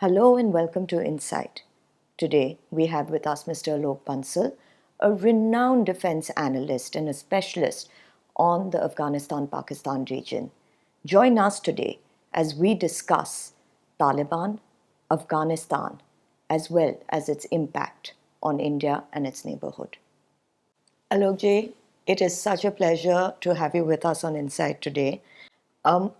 Hello and welcome to Insight. Today we have with us Mr. Alok Bansal, a renowned defense analyst and a specialist on the Afghanistan-Pakistan region. Join us today as we discuss Taliban, Afghanistan, as well as its impact on India and its neighborhood. Alok ji, it is such a pleasure to have you with us on Insight today. Um,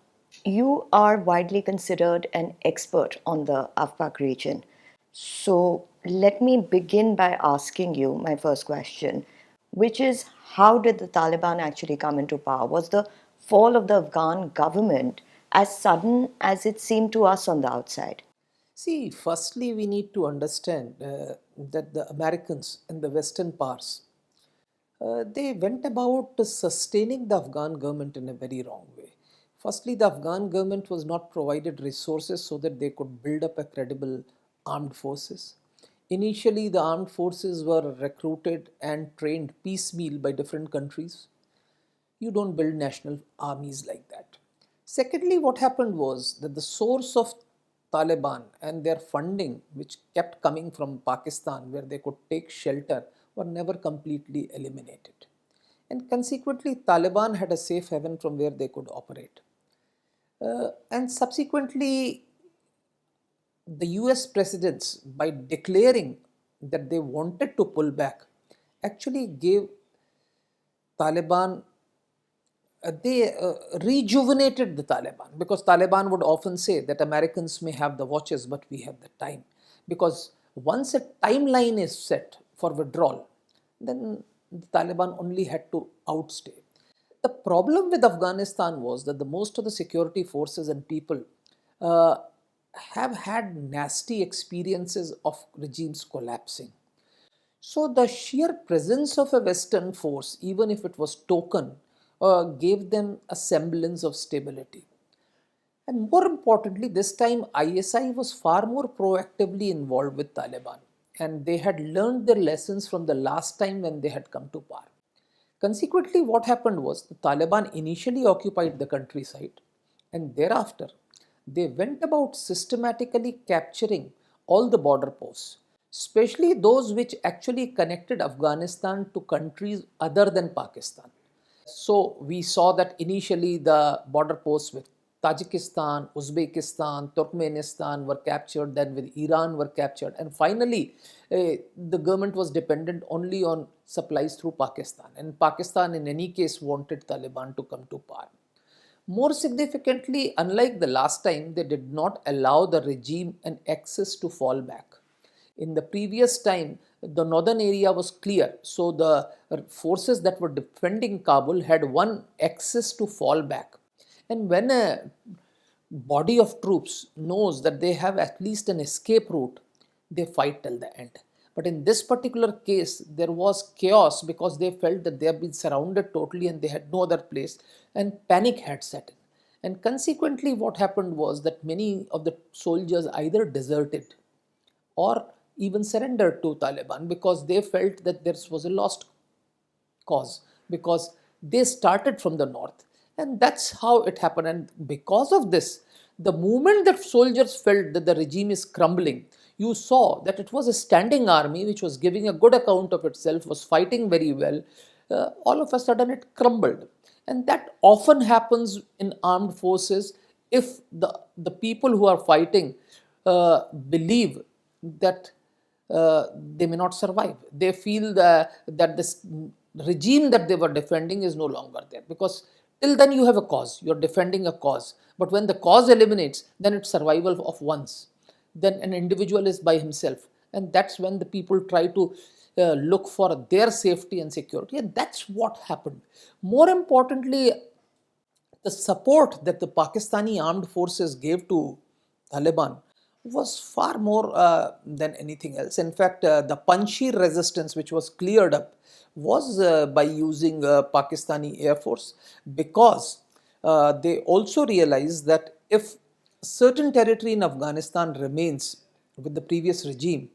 you are widely considered an expert on the AFPAC region. So let me begin by asking you my first question, which is how did the Taliban actually come into power? Was the fall of the Afghan government as sudden as it seemed to us on the outside? See, firstly, we need to understand that the Americans and the Western powers, they went about sustaining the Afghan government in a very wrong way. Firstly, the Afghan government was not provided resources so that they could build up a credible armed forces. Initially, the armed forces were recruited and trained piecemeal by different countries. You don't build national armies like that. Secondly, what happened was that the source of Taliban and their funding, which kept coming from Pakistan, where they could take shelter, were never completely eliminated. And consequently, Taliban had a safe haven from where they could operate. And subsequently, the US presidents, by declaring that they wanted to pull back, actually gave Taliban they rejuvenated the Taliban, because Taliban would often say that Americans may have the watches, but we have the time. Because once a timeline is set for withdrawal, then the Taliban only had to outstay. The problem with Afghanistan was that the most of the security forces and people uh, have had nasty experiences of regimes collapsing. So the sheer presence of a Western force, even if it was token, gave them a semblance of stability. And more importantly, this time ISI was far more proactively involved with Taliban, and they had learned their lessons from the last time when they had come to power. Consequently, what happened was the Taliban initially occupied the countryside, and thereafter they went about systematically capturing all the border posts, especially those which actually connected Afghanistan to countries other than Pakistan. So we saw that initially the border posts with Tajikistan, Uzbekistan, Turkmenistan were captured, then with Iran were captured, and finally the government was dependent only on supplies through Pakistan. And Pakistan, in any case, wanted Taliban to come to power. More significantly, unlike the last time, they did not allow the regime an access to fall back. In the previous time, the northern area was clear, so the forces that were defending Kabul had one access to fall back. And when a body of troops knows that they have at least an escape route, they fight till the end. But in this particular case, there was chaos because they felt that they have been surrounded totally and they had no other place, and panic had set in. And consequently, what happened was that many of the soldiers either deserted or even surrendered to Taliban because they felt that this was a lost cause, because they started from the north. And that's how it happened. And because of this, the moment that soldiers felt that the regime is crumbling, you saw that it was a standing army which was giving a good account of itself, was fighting very well. All of a sudden, it crumbled. And that often happens in armed forces if the people who are fighting believe that they may not survive. They feel that this regime that they were defending is no longer there, because till then you have a cause, you're defending a cause. But when the cause eliminates, then it's survival of one's. Then an individual is by himself, and that's when the people try to look for their safety and security, and that's what happened. More importantly, the support that the Pakistani armed forces gave to Taliban was far more than anything else. In fact, the Panjshir resistance, which was cleared up, was by using Pakistani Air Force, because they also realized that if certain territory in Afghanistan remains with the previous regime,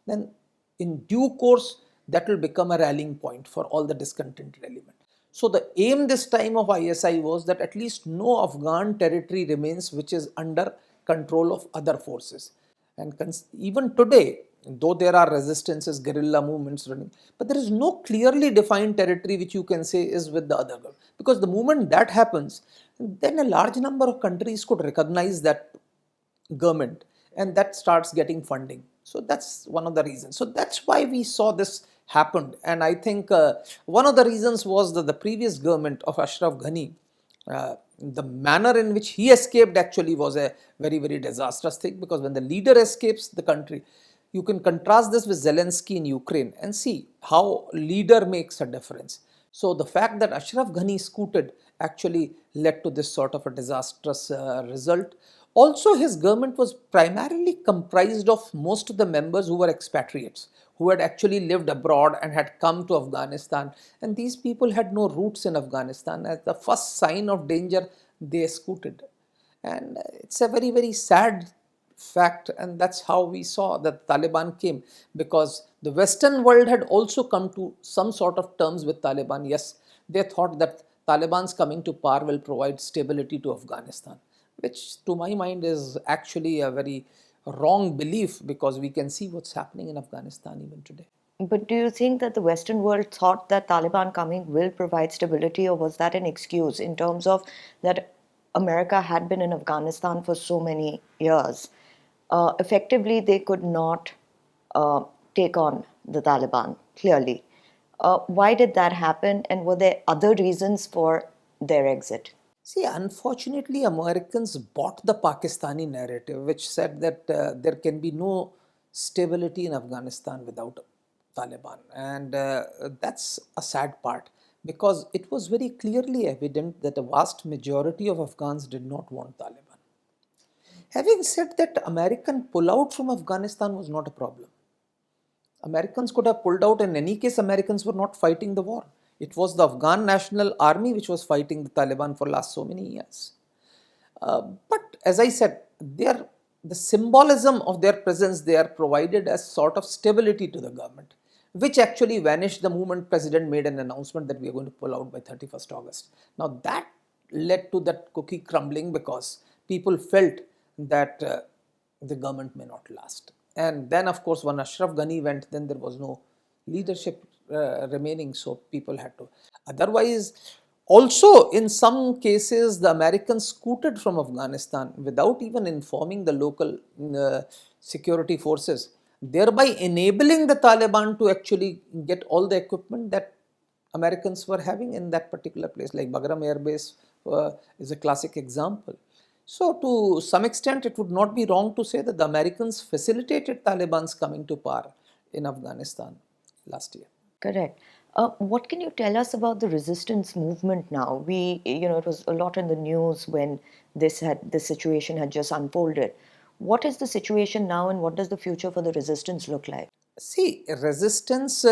then in due course that will become a rallying point for all the discontented element. So the aim this time of ISI was that at least no Afghan territory remains which is under control of other forces. And even today, though there are resistances, guerrilla movements running, but there is no clearly defined territory which you can say is with the other group. Because the moment that happens, then a large number of countries could recognize that government, and that starts getting funding. So that's one of the reasons. So that's why we saw this happened. And I think one of the reasons was that the previous government of Ashraf Ghani, the manner in which he escaped actually was a very, very disastrous thing, because when the leader escapes the country, you can contrast this with Zelensky in Ukraine and see how leader makes a difference. So the fact that Ashraf Ghani scooted actually led to this sort of a disastrous result. Also, his government was primarily comprised of most of the members who were expatriates, who had actually lived abroad and had come to Afghanistan. And these people had no roots in Afghanistan. At the first sign of danger, they scooted. And it's a very, very sad fact, and that's how we saw that Taliban came, because the Western world had also come to some sort of terms with Taliban. Yes, they thought that Taliban's coming to power will provide stability to Afghanistan, which to my mind is actually a very wrong belief, because we can see what's happening in Afghanistan even today. But do you think that the Western world thought that Taliban coming will provide stability, or was that an excuse in terms of that America had been in Afghanistan for so many years? Effectively, they could not uh, take on the Taliban, clearly. Why did that happen, and were there other reasons for their exit? See, unfortunately, Americans bought the Pakistani narrative, which said that there can be no stability in Afghanistan without Taliban. And that's a sad part, because it was very clearly evident that a vast majority of Afghans did not want Taliban. Having said that, American pullout from Afghanistan was not a problem. Americans could have pulled out. In any case, Americans were not fighting the war. It was the Afghan National Army which was fighting the Taliban for last so many years. But as I said, the symbolism of their presence there provided as sort of stability to the government, which actually vanished the moment President made an announcement that we are going to pull out by 31st August. Now that led to that cookie crumbling, because people felt that the government may not last. And then, of course, when Ashraf Ghani went, then there was no leadership remaining, so people had to. Otherwise, also in some cases, the Americans scooted from Afghanistan without even informing the local security forces, thereby enabling the Taliban to actually get all the equipment that Americans were having in that particular place, like Bagram Air Base is a classic example. So, to some extent, it would not be wrong to say that the Americans facilitated Taliban's coming to power in Afghanistan last year. Correct. What can you tell us about the resistance movement now? It was a lot in the news when this situation had just unfolded. What is the situation now, and what does the future for the resistance look like? See, resistance,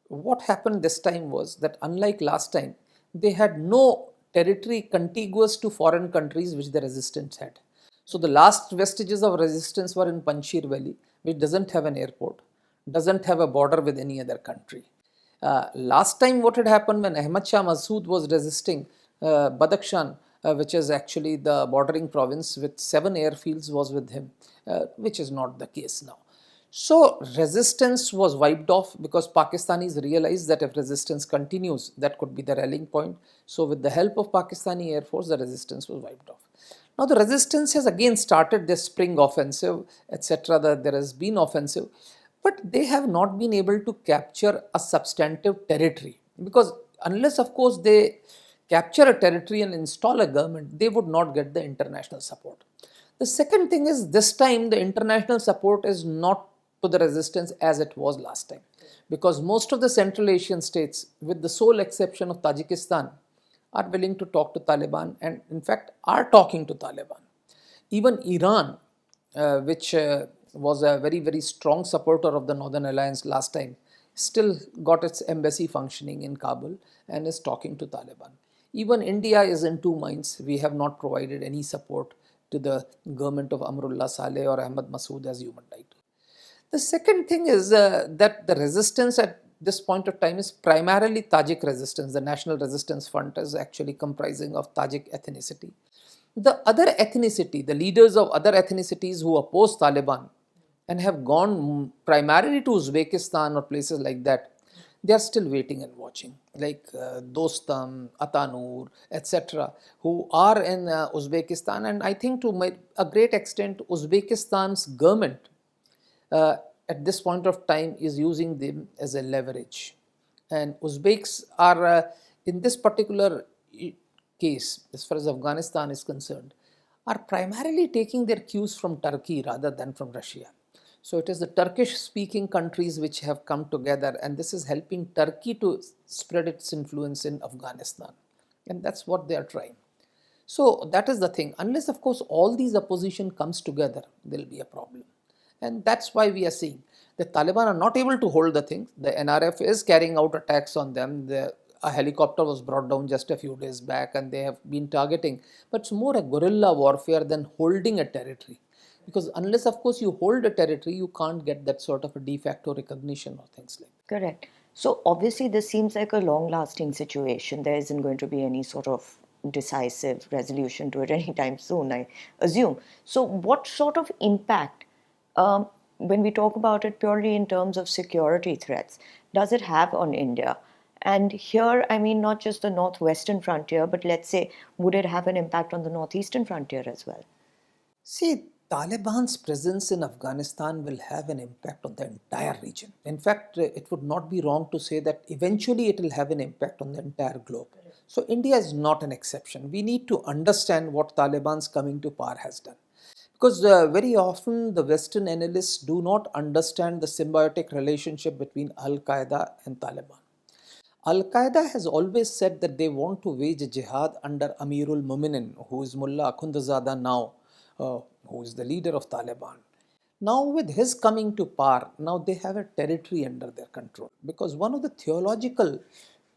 what happened this time was that unlike last time, they had no territory contiguous to foreign countries which the resistance had. So the last vestiges of resistance were in Panjshir Valley, which doesn't have an airport, doesn't have a border with any other country. Last time, what had happened when Ahmad Shah Massoud was resisting Badakhshan, which is actually the bordering province with 7 airfields, was with him, which is not the case now. So resistance was wiped off, because Pakistanis realized that if resistance continues, that could be the rallying point. So with the help of Pakistani Air Force, the resistance was wiped off. Now the resistance has again started this spring offensive, etc. That there has been offensive, but they have not been able to capture a substantive territory, because unless, of course, they capture a territory and install a government, they would not get the international support. The second thing is, this time the international support is not to the resistance as it was last time, because most of the Central Asian states, with the sole exception of Tajikistan, are willing to talk to Taliban, and in fact are talking to Taliban. Even Iran, which was a very, very strong supporter of the Northern Alliance last time, still got its embassy functioning in Kabul and is talking to Taliban. Even India is in two minds. We have not provided any support to the government of Amrullah Saleh or Ahmad Massoud as human rights. The second thing is that the resistance at this point of time is primarily Tajik resistance. The National Resistance Front is actually comprising of Tajik ethnicity. The other ethnicity, the leaders of other ethnicities who oppose Taliban and have gone primarily to Uzbekistan or places like that, they are still waiting and watching. Like Dostam, Atanur, etc., who are in Uzbekistan, and I think to a great extent, Uzbekistan's government uh, at this point of time is using them as a leverage. And Uzbeks are, in this particular case, as far as Afghanistan is concerned, are primarily taking their cues from Turkey rather than from Russia. So it is the Turkish speaking countries which have come together, and this is helping Turkey to spread its influence in Afghanistan. And that's what they are trying. So that is the thing. Unless, of course, all these opposition comes together, there will be a problem. And that's why we are seeing the Taliban are not able to hold the things. The NRF is carrying out attacks on them. A helicopter was brought down just a few days back and they have been targeting. But it's more a guerrilla warfare than holding a territory. Because unless, of course, you hold a territory, you can't get that sort of a de facto recognition or things like that. Correct. So obviously, this seems like a long-lasting situation. There isn't going to be any sort of decisive resolution to it anytime soon, I assume. So, what sort of impact, when we talk about it purely in terms of security threats, does it have on India? And here, I mean, not just the northwestern frontier, but let's say, would it have an impact on the northeastern frontier as well? See, Taliban's presence in Afghanistan will have an impact on the entire region. In fact, it would not be wrong to say that eventually it will have an impact on the entire globe. So, India is not an exception. We need to understand what Taliban's coming to power has done. Because very often the Western analysts do not understand the symbiotic relationship between Al Qaeda and Taliban. Al Qaeda has always said that they want to wage a jihad under Amirul Muminin, who is Mullah Akhundzada now, who is the leader of Taliban. Now, with his coming to power, now they have a territory under their control. Because one of the theological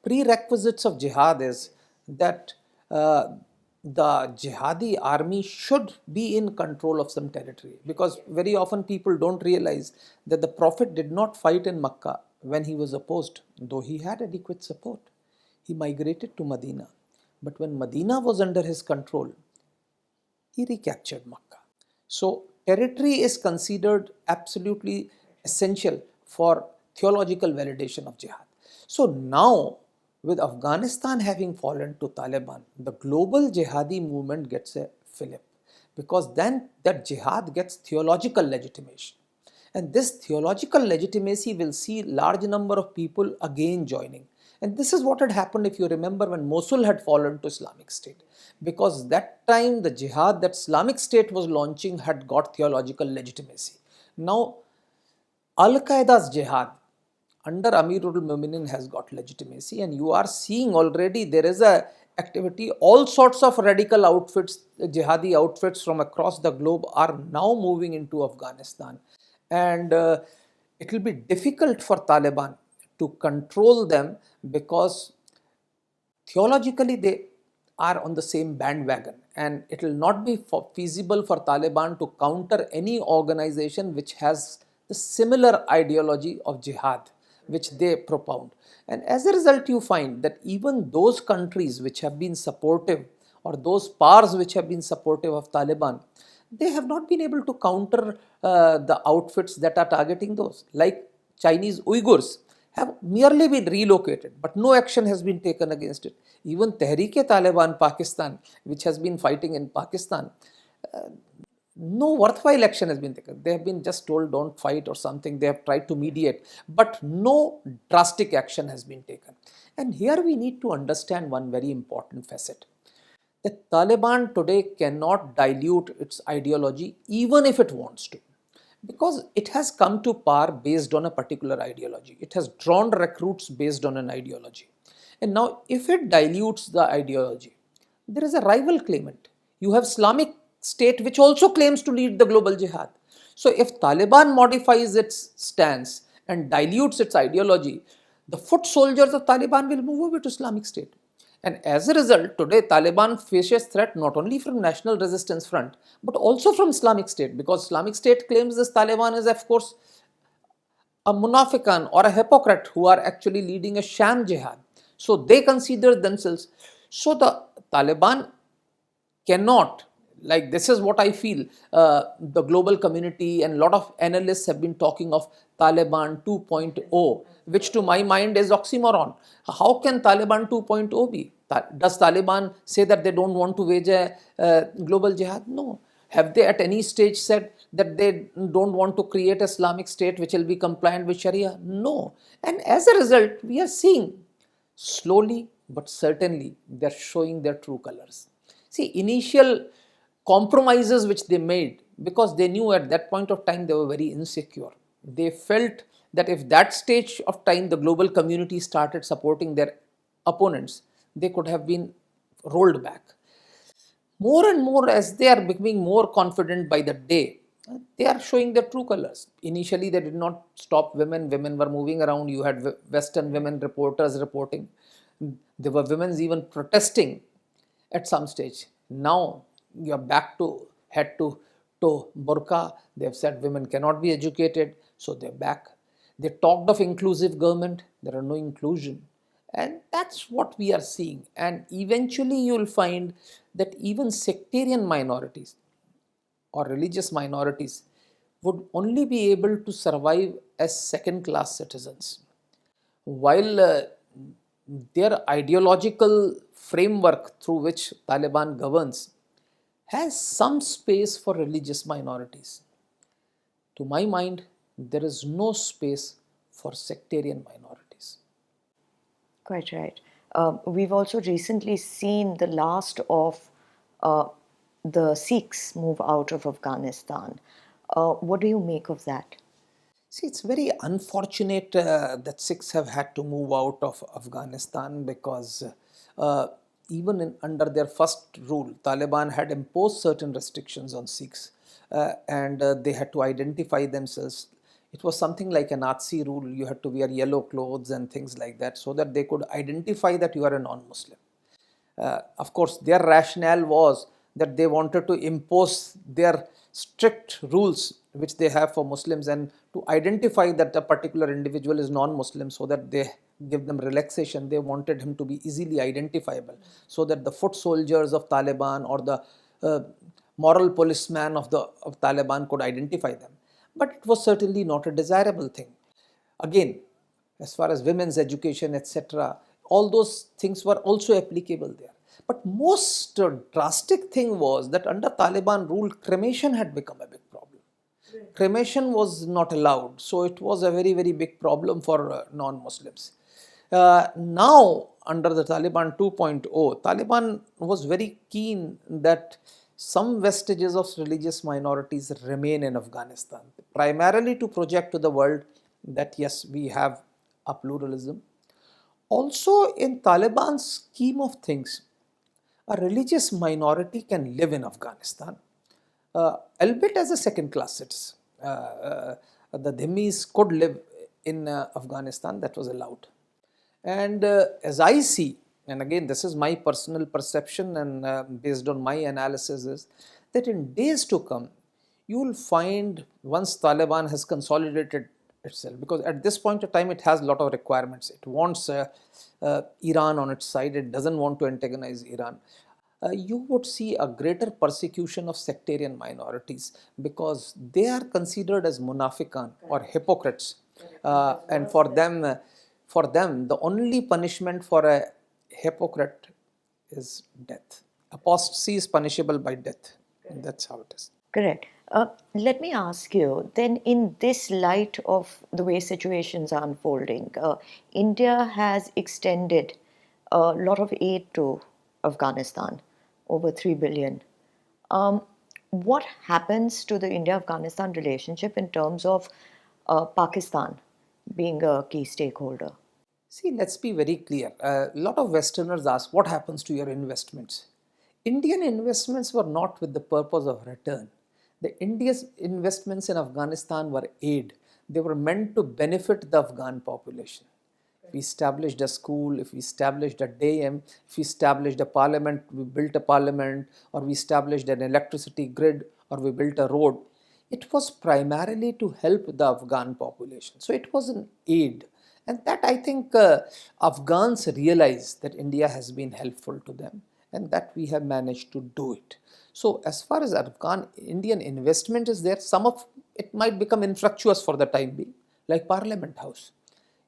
prerequisites of jihad is that the jihadi army should be in control of some territory. Because very often people don't realize that the Prophet did not fight in Makkah when he was opposed, though he had adequate support. He migrated to Medina. But when Medina was under his control, he recaptured Makkah. So, territory is considered absolutely essential for theological validation of jihad. So, now with Afghanistan having fallen to Taliban, the global jihadi movement gets a fillip because then that jihad gets theological legitimation. And this theological legitimacy will see large number of people again joining. And this is what had happened, if you remember, when Mosul had fallen to Islamic State. Because that time the jihad that Islamic State was launching had got theological legitimacy. Now, Al Qaeda's jihad under Amirul Muminin has got legitimacy, and you are seeing already there is a activity. All sorts of radical outfits, jihadi outfits from across the globe are now moving into Afghanistan, and it will be difficult for Taliban to control them because theologically they are on the same bandwagon, and it will not be feasible for Taliban to counter any organization which has the similar ideology of jihad which they propound. And as a result, you find that even those countries which have been supportive, or those powers which have been supportive of Taliban, they have not been able to counter the outfits that are targeting those. Like Chinese Uyghurs have merely been relocated, but no action has been taken against it. Even Tehreek-e-Taliban Pakistan, which has been fighting in Pakistan, no worthwhile action has been taken. They have been just told don't fight or something. They have tried to mediate, but no drastic action has been taken. And here we need to understand one very important facet. The Taliban today cannot dilute its ideology even if it wants to, because it has come to power based on a particular ideology. It has drawn recruits based on an ideology. And now if it dilutes the ideology, there is a rival claimant. You have Islamic State which also claims to lead the global jihad. So if Taliban modifies its stance and dilutes its ideology, the foot soldiers of Taliban will move over to Islamic State. And as a result, today Taliban faces threat not only from National Resistance Front, but also from Islamic State, because Islamic State claims this Taliban is, of course, a munafiqan or a hypocrite who are actually leading a sham jihad. So they consider themselves. So the Taliban cannot Like, this is what I feel. The global community and a lot of analysts have been talking of Taliban 2.0, which to my mind is oxymoron. How can Taliban 2.0 be? Does Taliban say that they don't want to wage a global jihad? No. Have they at any stage said that they don't want to create Islamic State which will be compliant with Sharia? No. And as a result, we are seeing slowly but certainly they're showing their true colors. See, initial compromises which they made, because they knew at that point of time they were very insecure. They felt that if that stage of time the global community started supporting their opponents, they could have been rolled back. More and more, as they are becoming more confident by the day, they are showing their true colors. Initially, they did not stop women. Women were moving around. You had Western women reporters reporting. There were women even protesting at some stage. Now you are back to head to toe burqa. They have said women cannot be educated, so they're back. They talked of inclusive government. There are no inclusion. And that's what we are seeing. And eventually you will find that even sectarian minorities or religious minorities would only be able to survive as second class citizens. While their ideological framework through which Taliban governs has some space for religious minorities, to my mind, there is no space for sectarian minorities. Quite right. We've also recently seen the last of uh, the Sikhs move out of Afghanistan. What do you make of that? See, it's very unfortunate that Sikhs have had to move out of Afghanistan because uh, even under their first rule, Taliban had imposed certain restrictions on Sikhs and they had to identify themselves. It was something like a Nazi rule. You had to wear yellow clothes and things like that so that they could identify that you are a non-Muslim. Of course, their rationale was that they wanted to impose their strict rules which they have for Muslims and to identify that a particular individual is non-Muslim so that they give them relaxation. They wanted him to be easily identifiable so that the foot soldiers of Taliban or the uh, moral policeman of Taliban could identify them. But it was certainly not a desirable thing. Again, as far as women's education, etc., all those things were also applicable there. But most drastic thing was that under Taliban rule, cremation had become a big problem. Cremation was not allowed, so it was a very, very big problem for non-Muslims. Now, under the Taliban 2.0, Taliban was very keen that some vestiges of religious minorities remain in Afghanistan, primarily to project to the world that yes, we have a pluralism. Also, in Taliban's scheme of things, a religious minority can live in Afghanistan, albeit as a second class citizen. The Dhimmis could live in Afghanistan, that was allowed. And as I see, and again, this is my personal perception and based on my analysis, is that in days to come, you will find once Taliban has consolidated itself, because at this point of time, it has a lot of requirements. It wants Iran on its side, it doesn't want to antagonize Iran. You would see a greater persecution of sectarian minorities because they are considered as munafiqan or hypocrites. And for them, the only punishment for a hypocrite is death. Apostasy is punishable by death. And that's how it is. Correct. Let me ask you then, in this light of the way situations are unfolding, India has extended a lot of aid to Afghanistan, over 3 billion. What happens to the India Afghanistan relationship in terms of Pakistan being a key stakeholder? See, let's be very clear. A lot of Westerners ask, what happens to your investments? Indian investments were not with the purpose of return. The India's investments in Afghanistan were aid. They were meant to benefit the Afghan population. If we established a school, if we established a dam, if we established a parliament, we built a parliament, or we established an electricity grid, or we built a road, it was primarily to help the Afghan population. So it was an aid. And that I think Afghans realize that India has been helpful to them and that we have managed to do it. So as far as Afghan Indian investment is there, some of it might become infructuous for the time being, like Parliament House.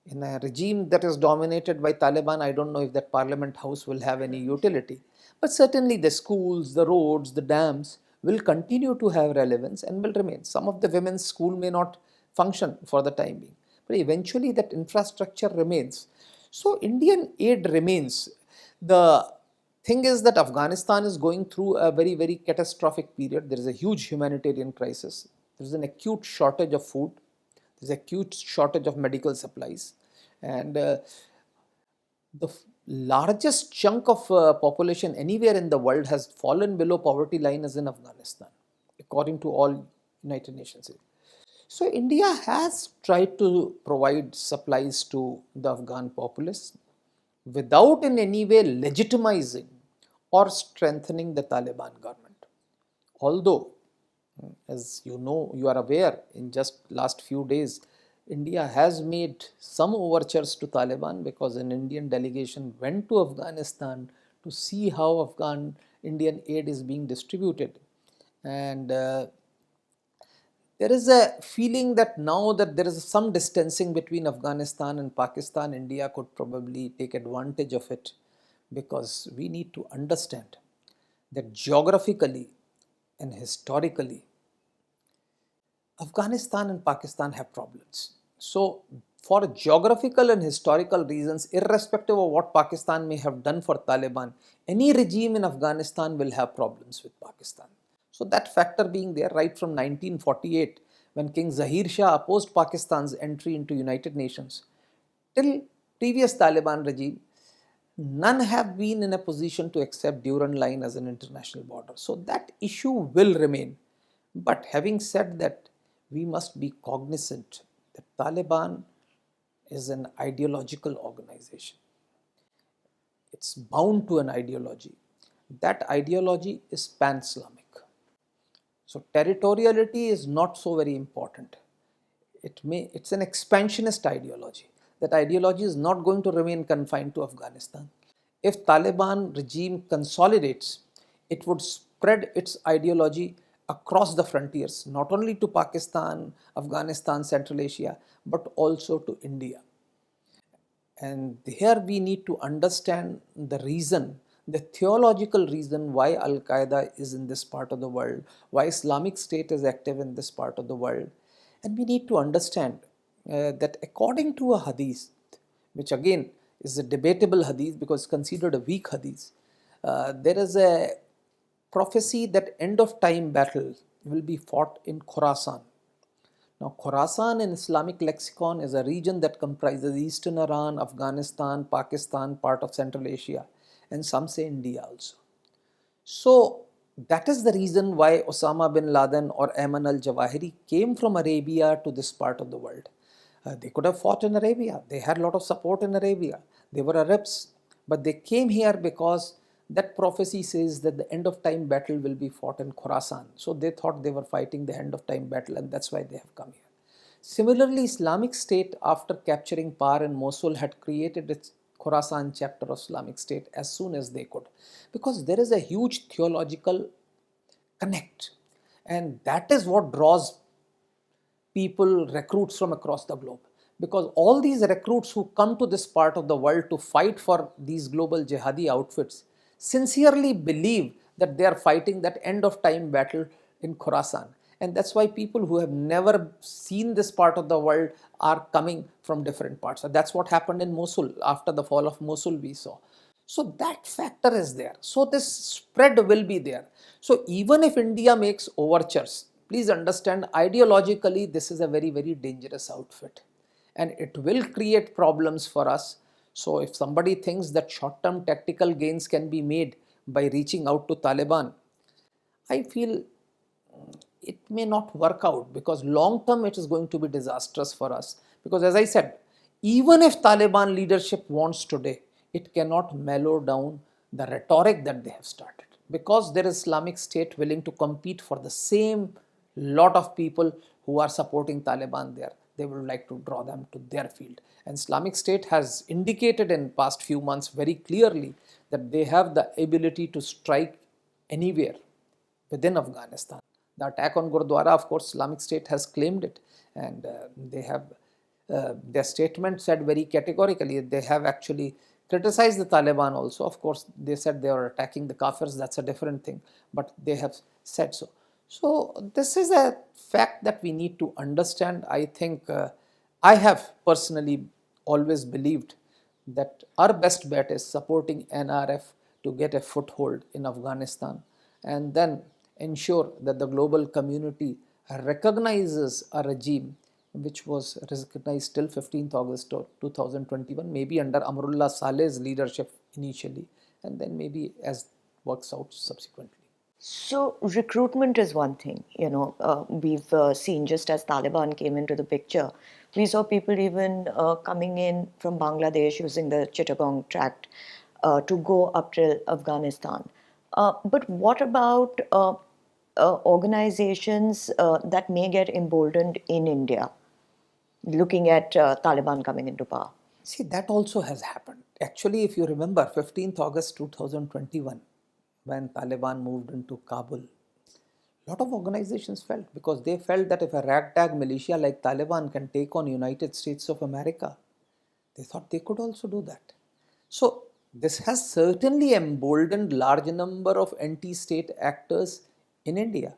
In a regime that is dominated by Taliban, I don't know if that Parliament House will have any utility. But certainly the schools, the roads, the dams will continue to have relevance and will remain. Some of the women's school may not function for the time being, but eventually that infrastructure remains. So Indian aid remains. The thing is that Afghanistan is going through a very, very catastrophic period. There is a huge humanitarian crisis. There is an acute shortage of food. There is acute shortage of medical supplies. And the largest chunk of population anywhere in the world has fallen below poverty line is in Afghanistan, according to all United Nations. So India has tried to provide supplies to the Afghan populace without in any way legitimizing or strengthening the Taliban government. Although, as you know, you are aware, in just last few days, India has made some overtures to Taliban because an Indian delegation went to Afghanistan to see how Afghan Indian aid is being distributed. And there is a feeling that now that there is some distancing between Afghanistan and Pakistan, India could probably take advantage of it, because we need to understand that geographically and historically, Afghanistan and Pakistan have problems. So, for geographical and historical reasons, irrespective of what Pakistan may have done for Taliban, any regime in Afghanistan will have problems with Pakistan. So that factor being there right from 1948, when King Zahir Shah opposed Pakistan's entry into United Nations, till previous Taliban regime, none have been in a position to accept Durand Line as an international border. So that issue will remain. But having said that, we must be cognizant that Taliban is an ideological organization. It's bound to an ideology. That ideology is pan-Islamic. So territoriality is not so very important. It's an expansionist ideology. That ideology is not going to remain confined to Afghanistan. If Taliban regime consolidates, it would spread its ideology across the frontiers, not only to Pakistan, Afghanistan, Central Asia, but also to India. And here we need to understand the reason, the theological reason why Al Qaeda is in this part of the world, why Islamic State is active in this part of the world. And we need to understand that according to a hadith, which again is a debatable hadith because considered a weak hadith, there is a prophecy that end of time battle will be fought in Khorasan. Now, Khorasan in Islamic lexicon is a region that comprises eastern Iran, Afghanistan, Pakistan, part of Central Asia, and some say India also. So, that is the reason why Osama bin Laden or Ayman al-Zawahiri came from Arabia to this part of the world. They could have fought in Arabia. They had a lot of support in Arabia. They were Arabs. But they came here because that prophecy says that the end of time battle will be fought in Khorasan. So they thought they were fighting the end of time battle, and that's why they have come here. Similarly, Islamic State, after capturing power in Mosul, had created its Khorasan chapter of Islamic State as soon as they could, because there is a huge theological connect, and that is what draws people, recruits from across the globe, because all these recruits who come to this part of the world to fight for these global jihadi outfits sincerely believe that they are fighting that end of time battle in Khorasan. And that's why people who have never seen this part of the world are coming from different parts. So that's what happened in Mosul. After the fall of Mosul, we saw. So that factor is there. So this spread will be there. So even if India makes overtures, please understand, ideologically, this is a very, very dangerous outfit. And it will create problems for us. So if somebody thinks that short-term tactical gains can be made by reaching out to Taliban, I feel it may not work out, because long term it is going to be disastrous for us. Because as I said, even if Taliban leadership wants today, it cannot mellow down the rhetoric that they have started, because there is Islamic State willing to compete for the same lot of people who are supporting Taliban there. They would like to draw them to their field. And Islamic State has indicated in past few months very clearly that they have the ability to strike anywhere, within Afghanistan. The attack on Gurdwara, of course, Islamic State has claimed it, and they have their statement said very categorically. They have actually criticized the Taliban also. Of course, they said they were attacking the Kafirs. That's a different thing, but they have said so. So this is a fact that we need to understand. I think I have personally always believed that our best bet is supporting NRF to get a foothold in Afghanistan, and then ensure that the global community recognizes a regime which was recognized till 15th August 2021, maybe under Amrullah Saleh's leadership initially, and then maybe as works out subsequently. So recruitment is one thing, we've seen just as Taliban came into the picture, we saw people even coming in from Bangladesh using the Chittagong tract to go up till Afghanistan. But what about organizations that may get emboldened in India, looking at Taliban coming into power? See, that also has happened. Actually, if you remember, 15th August 2021, when Taliban moved into Kabul, a lot of organizations felt, because they felt that if a ragtag militia like Taliban can take on United States of America, they thought they could also do that. So this has certainly emboldened large number of anti-state actors in India.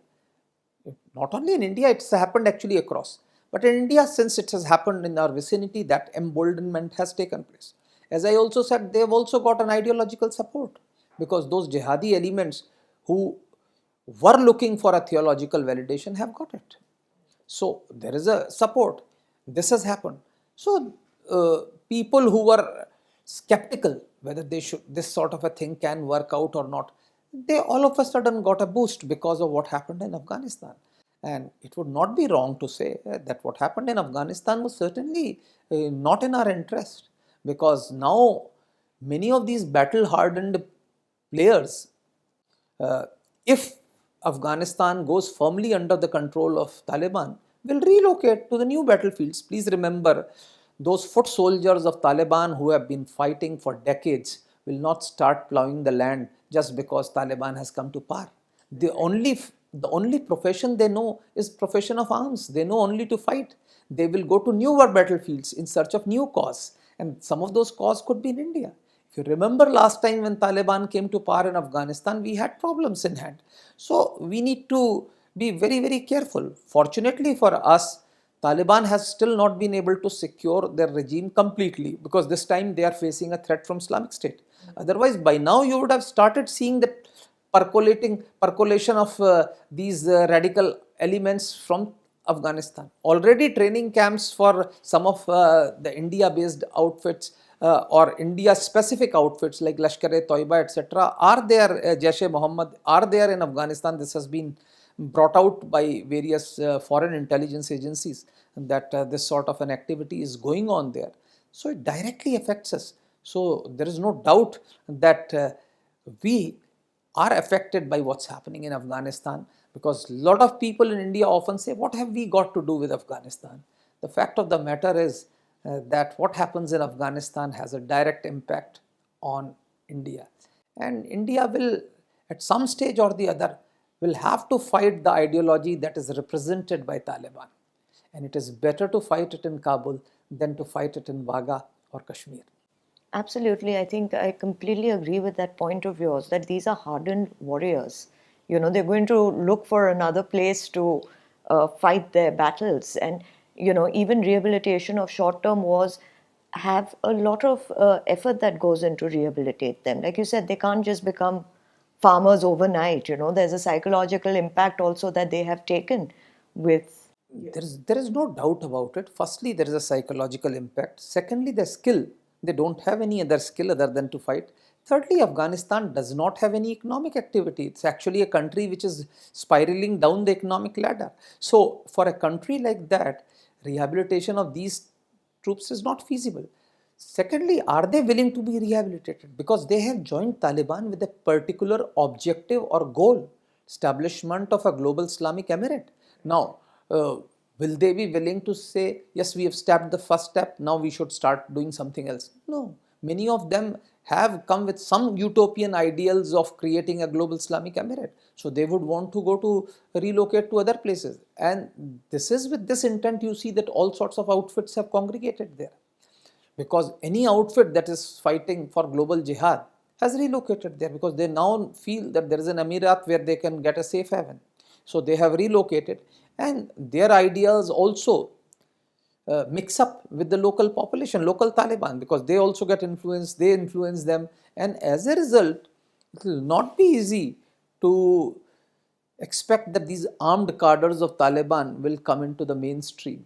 Not only in India, it's happened actually across. But in India, since it has happened in our vicinity, that emboldenment has taken place. As I also said, they have also got an ideological support, because those jihadi elements who were looking for a theological validation have got it. So there is a support. This has happened. So people who were skeptical whether this sort of a thing can work out or not, they all of a sudden got a boost because of what happened in Afghanistan. And it would not be wrong to say that what happened in Afghanistan was certainly not in our interest, because now many of these battle hardened players, if Afghanistan goes firmly under the control of Taliban, will relocate to the new battlefields. Please remember, those foot soldiers of Taliban who have been fighting for decades will not start plowing the land just because Taliban has come to power. The only profession they know is profession of arms. They know only to fight. They will go to newer battlefields in search of new cause, and some of those cause could be in India. If you remember last time when Taliban came to power in Afghanistan, we had problems in hand. So we need to be very, very careful. Fortunately for us, Taliban has still not been able to secure their regime completely, because this time they are facing a threat from Islamic State. Otherwise, by now you would have started seeing the percolation of these radical elements from Afghanistan. Already training camps for some of the India-based outfits or India-specific outfits like Lashkar-e-Toiba, etc., are there, Jaish-e-Mohammed, are there in Afghanistan. This has been brought out by various foreign intelligence agencies that this sort of an activity is going on there. So it directly affects us. So there is no doubt that we are affected by what's happening in Afghanistan, because a lot of people in India often say, what have we got to do with Afghanistan? The fact of the matter is that what happens in Afghanistan has a direct impact on India. And India will, at some stage or the other, will have to fight the ideology that is represented by Taliban. And it is better to fight it in Kabul than to fight it in Wagah or Kashmir. Absolutely. I think I completely agree with that point of yours that these are hardened warriors. They're going to look for another place to fight their battles. And, even rehabilitation of short term wars have a lot of effort that goes into rehabilitate them. Like you said, they can't just become farmers overnight. There's a psychological impact also that they have taken with. There is no doubt about it. Firstly, there is a psychological impact. Secondly, the skill. They don't have any other skill other than to fight. Thirdly, Afghanistan does not have any economic activity. It's actually a country which is spiraling down the economic ladder. So, for a country like that, rehabilitation of these troops is not feasible. Secondly, are they willing to be rehabilitated? Because they have joined Taliban with a particular objective or goal, establishment of a global Islamic emirate. Now, will they be willing to say, yes, we have stepped the first step, now we should start doing something else? No, Many of them have come with some utopian ideals of creating a global Islamic Emirate. So they would want to go to relocate to other places. And this is with this intent you see that all sorts of outfits have congregated there. Because any outfit that is fighting for global jihad has relocated there because they now feel that there is an emirat where they can get a safe haven. So they have relocated, and their ideas also mix up with the local population, local Taliban, because they also get influenced, they influence them, and as a result, it will not be easy to expect that these armed cadres of Taliban will come into the mainstream.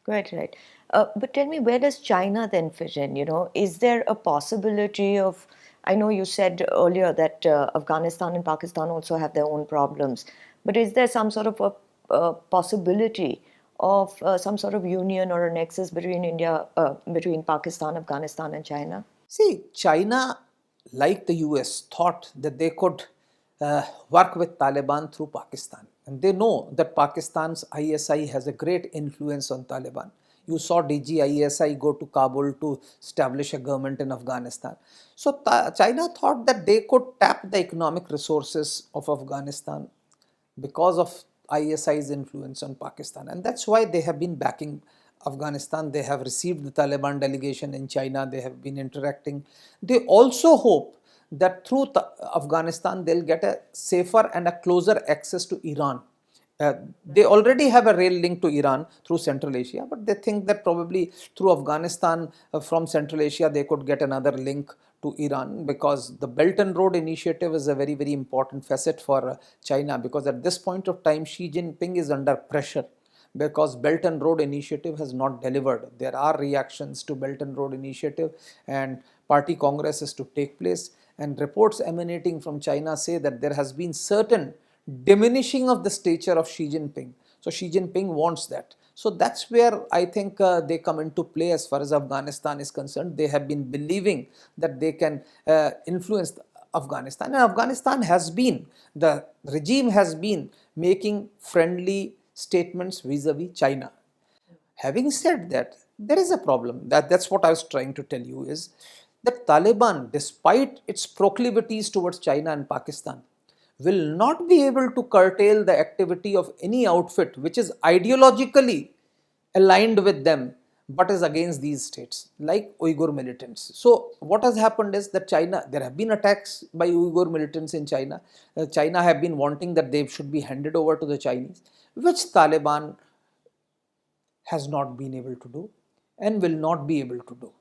Quite right. But tell me, where does China then fit in? Is there a possibility of? I know you said earlier that Afghanistan and Pakistan also have their own problems, but is there some sort of a possibility of some sort of union or a nexus between between Pakistan, Afghanistan, and China? See, China, like the US, thought that they could work with Taliban through Pakistan. And they know that Pakistan's ISI has a great influence on Taliban. You saw DG ISI go to Kabul to establish a government in Afghanistan. So China thought that they could tap the economic resources of Afghanistan because of ISI's influence on Pakistan. And that's why they have been backing Afghanistan. They have received the Taliban delegation in China. They have been interacting. They also hope that through Afghanistan, they'll get a safer and a closer access to Iran. They already have a rail link to Iran through Central Asia, but they think that probably through Afghanistan from Central Asia they could get another link to Iran, because the Belt and Road Initiative is a very, very important facet for China, because at this point of time Xi Jinping is under pressure because Belt and Road Initiative has not delivered. There are reactions to Belt and Road Initiative, and party congress is to take place, and reports emanating from China say that there has been certain diminishing of the stature of Xi Jinping. So Xi Jinping wants that. So that's where I think they come into play as far as Afghanistan is concerned. They have been believing that they can influence Afghanistan. And Afghanistan has been, the regime has been making friendly statements vis-a-vis China. Having said that, there is a problem. That's what I was trying to tell you, is that Taliban, despite its proclivities towards China and Pakistan, will not be able to curtail the activity of any outfit which is ideologically aligned with them but is against these states, like Uyghur militants. So what has happened is that China, there have been attacks by Uyghur militants in China. China have been wanting that they should be handed over to the Chinese, which Taliban has not been able to do and will not be able to do.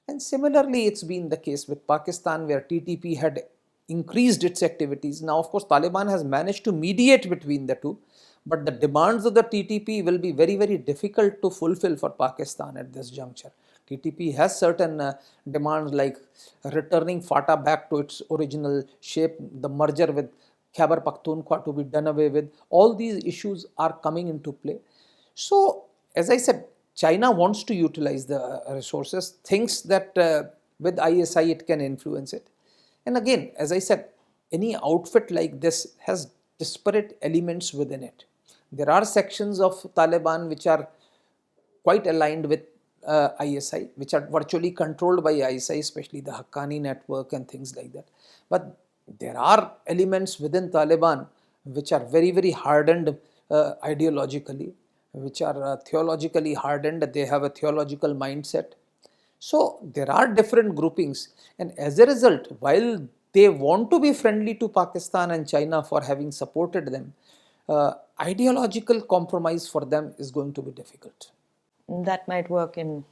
And similarly, it's been the case with Pakistan, where TTP had increased its activities. Now, of course, Taliban has managed to mediate between the two, but the demands of the TTP will be very, very difficult to fulfill for Pakistan at this juncture. TTP has certain demands like returning FATA back to its original shape, the merger with Khyber Pakhtunkhwa to be done away with. All these issues are coming into play. So, as I said, China wants to utilize the resources, thinks that with ISI it can influence it. And again, as I said, any outfit like this has disparate elements within it. There are sections of Taliban which are quite aligned with ISI, which are virtually controlled by ISI, especially the Haqqani network and things like that. But there are elements within Taliban which are very, very hardened ideologically, which are theologically hardened. They have a theological mindset. So there are different groupings, and as a result, while they want to be friendly to Pakistan and China for having supported them, ideological compromise for them is going to be difficult. That might work in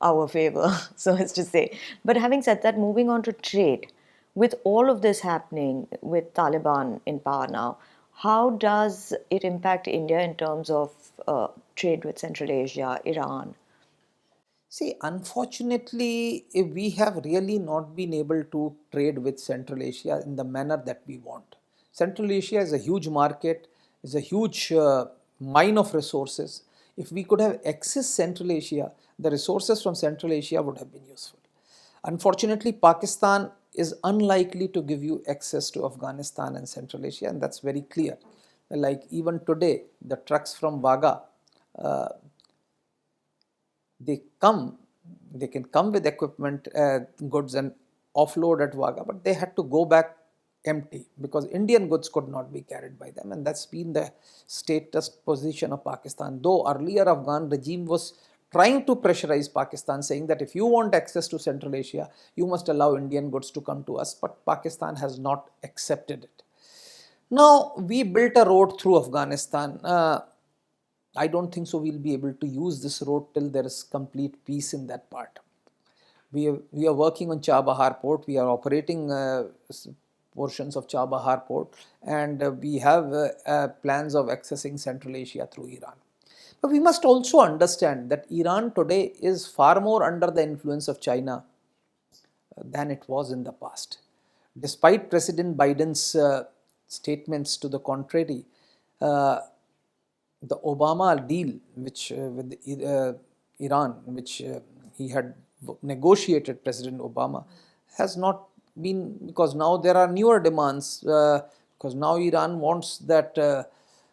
our favor, so as to say. But having said that, moving on to trade, with all of this happening with Taliban in power now, how does it impact India in terms of trade with Central Asia, Iran? See, unfortunately, we have really not been able to trade with Central Asia in the manner that we want. Central Asia is a huge market, is a huge mine of resources. If we could have access Central Asia, the resources from Central Asia would have been useful. Unfortunately, Pakistan is unlikely to give you access to Afghanistan and Central Asia, and that's very clear. Like even today, the trucks from Vaga, they come They can come with equipment, goods and offload at Wagah, but they had to go back empty because Indian goods could not be carried by them, and that's been the status position of Pakistan. Though earlier Afghan regime was trying to pressurize Pakistan, saying that if you want access to Central Asia, you must allow Indian goods to come to us, but Pakistan has not accepted it. Now, we built a road through Afghanistan. I don't think so we'll be able to use this road till there is complete peace in that part. We are working on Chabahar port. We are operating portions of Chabahar port, and we have plans of accessing Central Asia through Iran. But we must also understand that Iran today is far more under the influence of China than it was in the past. Despite President Biden's statements to the contrary, the Obama deal, which with Iran, which he had negotiated, President Obama, has not been, because now there are newer demands. Because now Iran wants that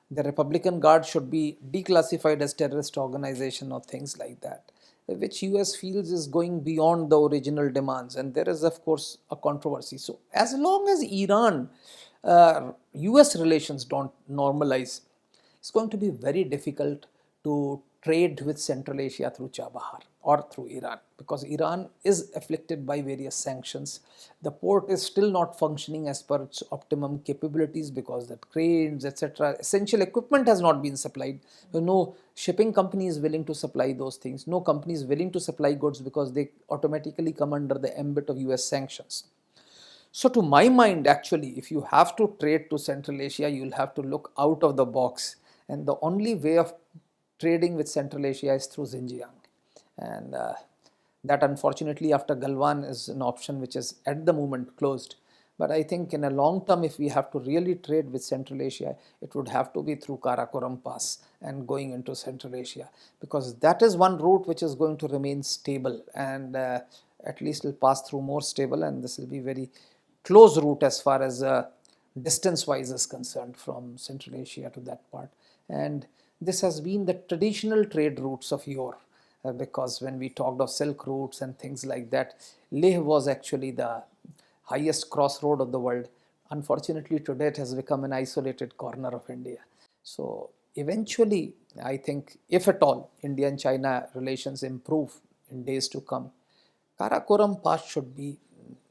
the Republican Guard should be declassified as terrorist organization or things like that, which US feels is going beyond the original demands, and there is of course a controversy. So as long as Iran US relations don't normalize, it's going to be very difficult to trade with Central Asia through Chabahar or through Iran, because Iran is afflicted by various sanctions. The port is still not functioning as per its optimum capabilities because that cranes, etc., essential equipment has not been supplied. No shipping company is willing to supply those things. No company is willing to supply goods because they automatically come under the ambit of US sanctions. So to my mind, actually, if you have to trade to Central Asia, you'll have to look out of the box. And the only way of trading with Central Asia is through Xinjiang. And that, unfortunately, after Galwan, is an option which is at the moment closed. But I think in a long term, if we have to really trade with Central Asia, it would have to be through Karakoram Pass and going into Central Asia, because that is one route which is going to remain stable, and at least will pass through more stable, and this will be very close route as far as distance wise is concerned from Central Asia to that part. And this has been the traditional trade routes of yore, because when we talked of silk routes and things like that, Leh was actually the highest crossroad of the world. Unfortunately, today it has become an isolated corner of India. So eventually, I think, if at all, India and China relations improve in days to come, Karakoram Pass should be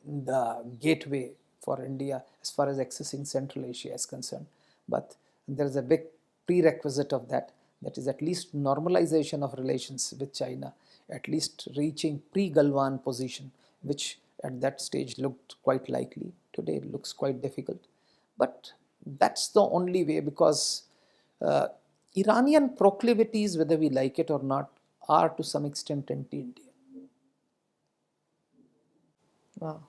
the gateway for India as far as accessing Central Asia is concerned. But there is a big prerequisite of that, that is at least normalization of relations with China, at least reaching pre-Galwan position, which at that stage looked quite likely. Today it looks quite difficult. But that's the only way, because Iranian proclivities, whether we like it or not, are to some extent anti-India. Wow.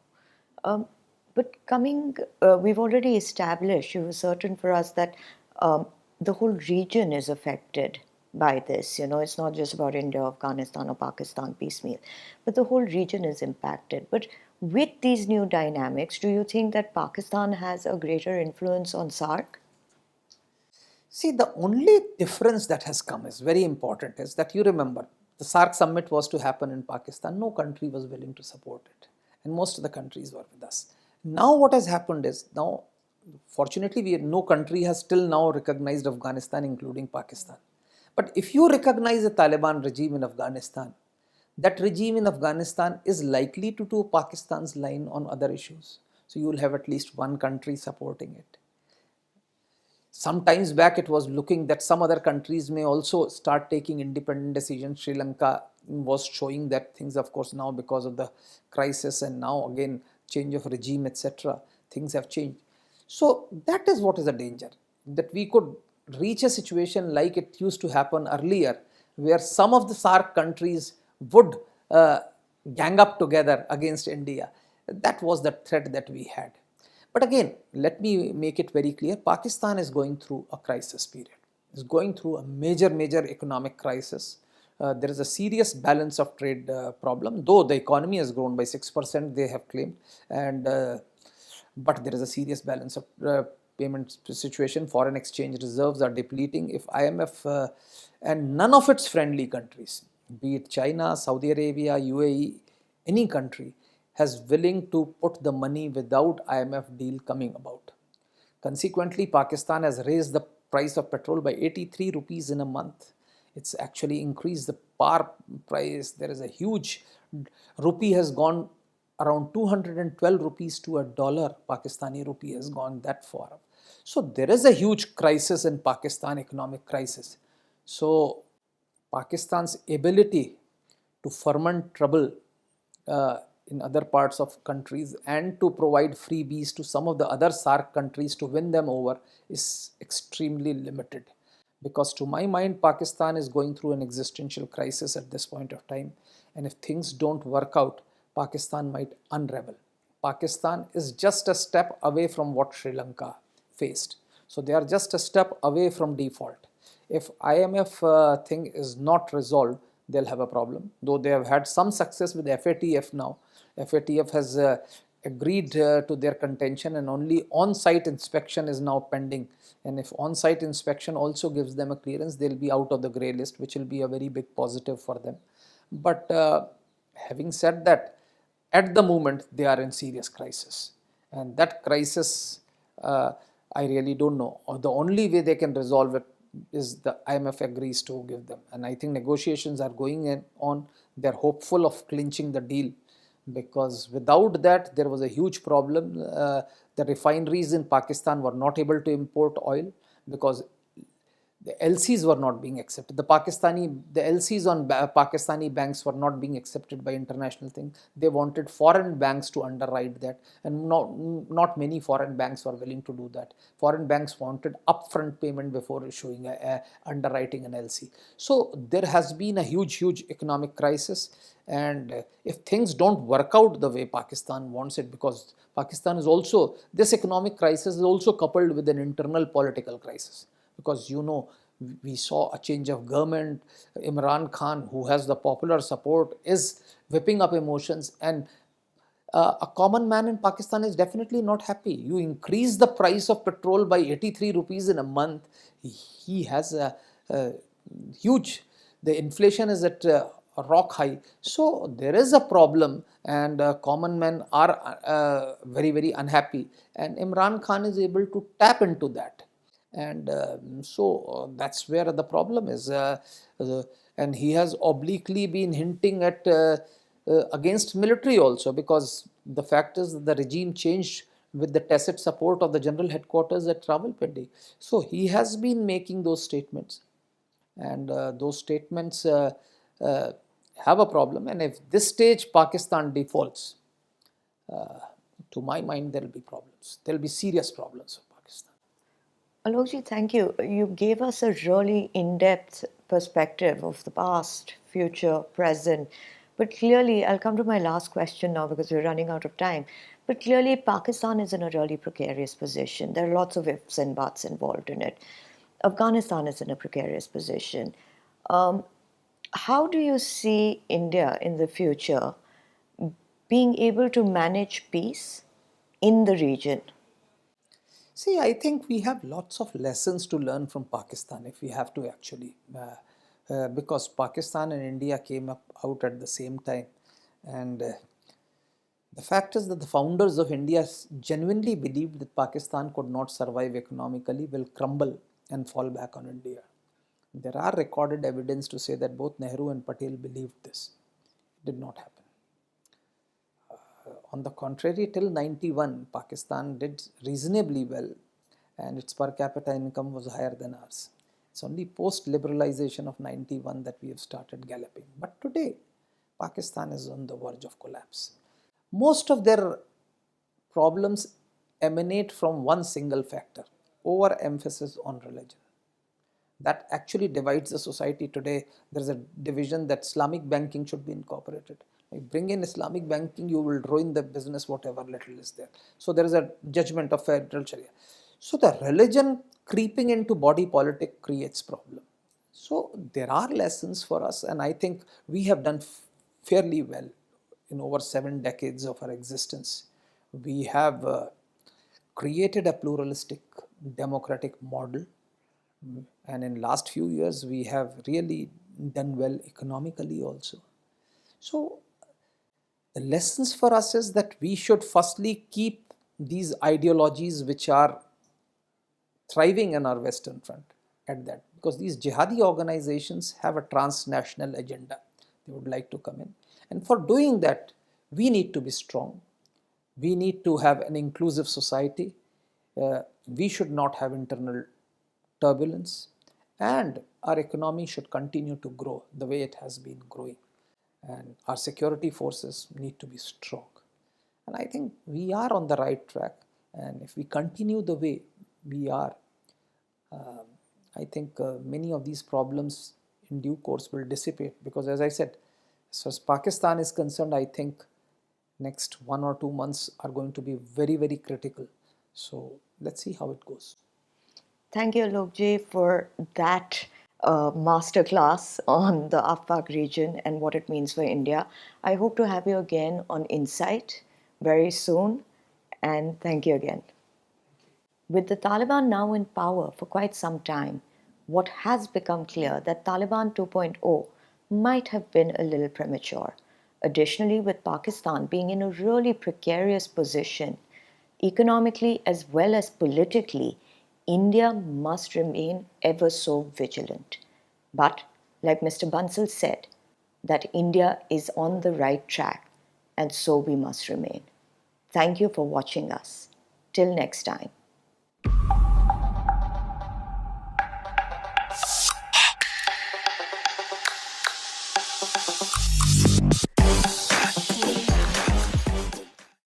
But we've already established, you were certain for us that the whole region is affected by this. It's not just about India, Afghanistan, or Pakistan piecemeal, but the whole region is impacted. But with these new dynamics, do you think that Pakistan has a greater influence on SAARC? See, the only difference that has come is very important, is that you remember the SAARC summit was to happen in Pakistan. No country was willing to support it, and most of the countries were with us. Now what has happened is, now fortunately no country has till now recognized Afghanistan, including Pakistan. But if you recognize the Taliban regime in Afghanistan, that regime in Afghanistan is likely to do Pakistan's line on other issues. So you will have at least one country supporting it. Sometimes back it was looking that some other countries may also start taking independent decisions. Sri Lanka was showing that things, of course, now because of the crisis and now again change of regime, etc., things have changed. So that is what is the danger, that we could reach a situation like it used to happen earlier, where some of the SAARC countries would gang up together against India. That was the threat that we had. But again, let me make it very clear, Pakistan is going through a crisis period. It's going through a major economic crisis. There is a serious balance of trade problem, though the economy has grown by 6%, they have claimed, and but there is a serious balance of payment situation. Foreign exchange reserves are depleting. If IMF and none of its friendly countries, be it China, Saudi Arabia, UAE, any country, has willing to put the money without IMF deal coming about. Consequently, Pakistan has raised the price of petrol by 83 rupees in a month. It's actually increased the par price. There is a huge rupee has gone around 212 rupees to a dollar. Pakistani rupee has gone that far. So there is a huge crisis in Pakistan, economic crisis. So Pakistan's ability to ferment trouble in other parts of countries and to provide freebies to some of the other SARC countries to win them over is extremely limited. Because to my mind, Pakistan is going through an existential crisis at this point of time. And if things don't work out, Pakistan might unravel. Pakistan is just a step away from what Sri Lanka faced. So they are just a step away from default. If IMF thing is not resolved, they'll have a problem. Though they have had some success with FATF now. FATF has agreed to their contention, and only on-site inspection is now pending. And if on-site inspection also gives them a clearance, they'll be out of the grey list, which will be a very big positive for them. But having said that, at the moment they are in serious crisis, and that crisis I really don't know. The only way they can resolve it is the IMF agrees to give them, and I think negotiations are going on. They're hopeful of clinching the deal, because without that there was a huge problem. The refineries in Pakistan were not able to import oil because the LCs were not being accepted. The LCs on Pakistani banks were not being accepted by international things. They wanted foreign banks to underwrite that, and not many foreign banks were willing to do that. Foreign banks wanted upfront payment before issuing underwriting an LC. So there has been a huge economic crisis, and if things don't work out the way Pakistan wants it, because Pakistan is also, this economic crisis is also coupled with an internal political crisis, because we saw a change of government. Imran Khan, who has the popular support, is whipping up emotions, and a common man in Pakistan is definitely not happy. You increase the price of petrol by 83 rupees in a month. He has a huge, the inflation is at a rock high. So there is a problem, and common men are very unhappy, and Imran Khan is able to tap into that. And that's where the problem is. And he has obliquely been hinting at against military also, because the fact is that the regime changed with the tacit support of the general headquarters at Rawalpindi. So he has been making those statements, and those statements have a problem. And if this stage Pakistan defaults, to my mind, there will be problems. There will be serious problems for Pakistan. Alokji, thank you. You gave us a really in-depth perspective of the past, future, present. But clearly, I'll come to my last question now because we're running out of time. But clearly, Pakistan is in a really precarious position. There are lots of ifs and buts involved in it. Afghanistan is in a precarious position. How do you see India in the future being able to manage peace in the region? See, I think we have lots of lessons to learn from Pakistan if we have to actually, because Pakistan and India came out at the same time. And the fact is that the founders of India genuinely believed that Pakistan could not survive economically, will crumble and fall back on India. There are recorded evidence to say that both Nehru and Patel believed this. It did not happen. On the contrary, till 91, Pakistan did reasonably well, and its per capita income was higher than ours. It's only post-liberalization of 91 that we have started galloping. But today, Pakistan is on the verge of collapse. Most of their problems emanate from one single factor: overemphasis on religion. That actually divides the society today. There's a division that Islamic banking should be incorporated. You bring in Islamic banking, you will ruin the business, whatever little is there. So there is a judgment of federal Sharia. So the religion creeping into body politic creates problem. So there are lessons for us, and I think we have done fairly well in over 7 decades of our existence. We have created a pluralistic democratic model, and in last few years we have really done well economically also. So the lessons for us is that we should firstly keep these ideologies which are thriving in our Western Front at that, because these jihadi organizations have a transnational agenda. They would like to come in. And for doing that, we need to be strong. We need to have an inclusive society. We should not have internal turbulence. And our economy should continue to grow the way it has been growing. And our security forces need to be strong. And I think we are on the right track. And if we continue the way we are, I think many of these problems in due course will dissipate. Because as I said, as far as Pakistan is concerned, I think next 1 or 2 months are going to be very, very critical. So let's see how it goes. Thank you, Alokji, for that masterclass on the Afghan region and what it means for India. I hope to have you again on Insight very soon, and thank you again. With the Taliban now in power for quite some time, what has become clear that Taliban 2.0 might have been a little premature. Additionally, with Pakistan being in a really precarious position, economically as well as politically, India must remain ever so vigilant. But, like Mr. Bansal said, that India is on the right track, and so we must remain. Thank you for watching us. Till next time.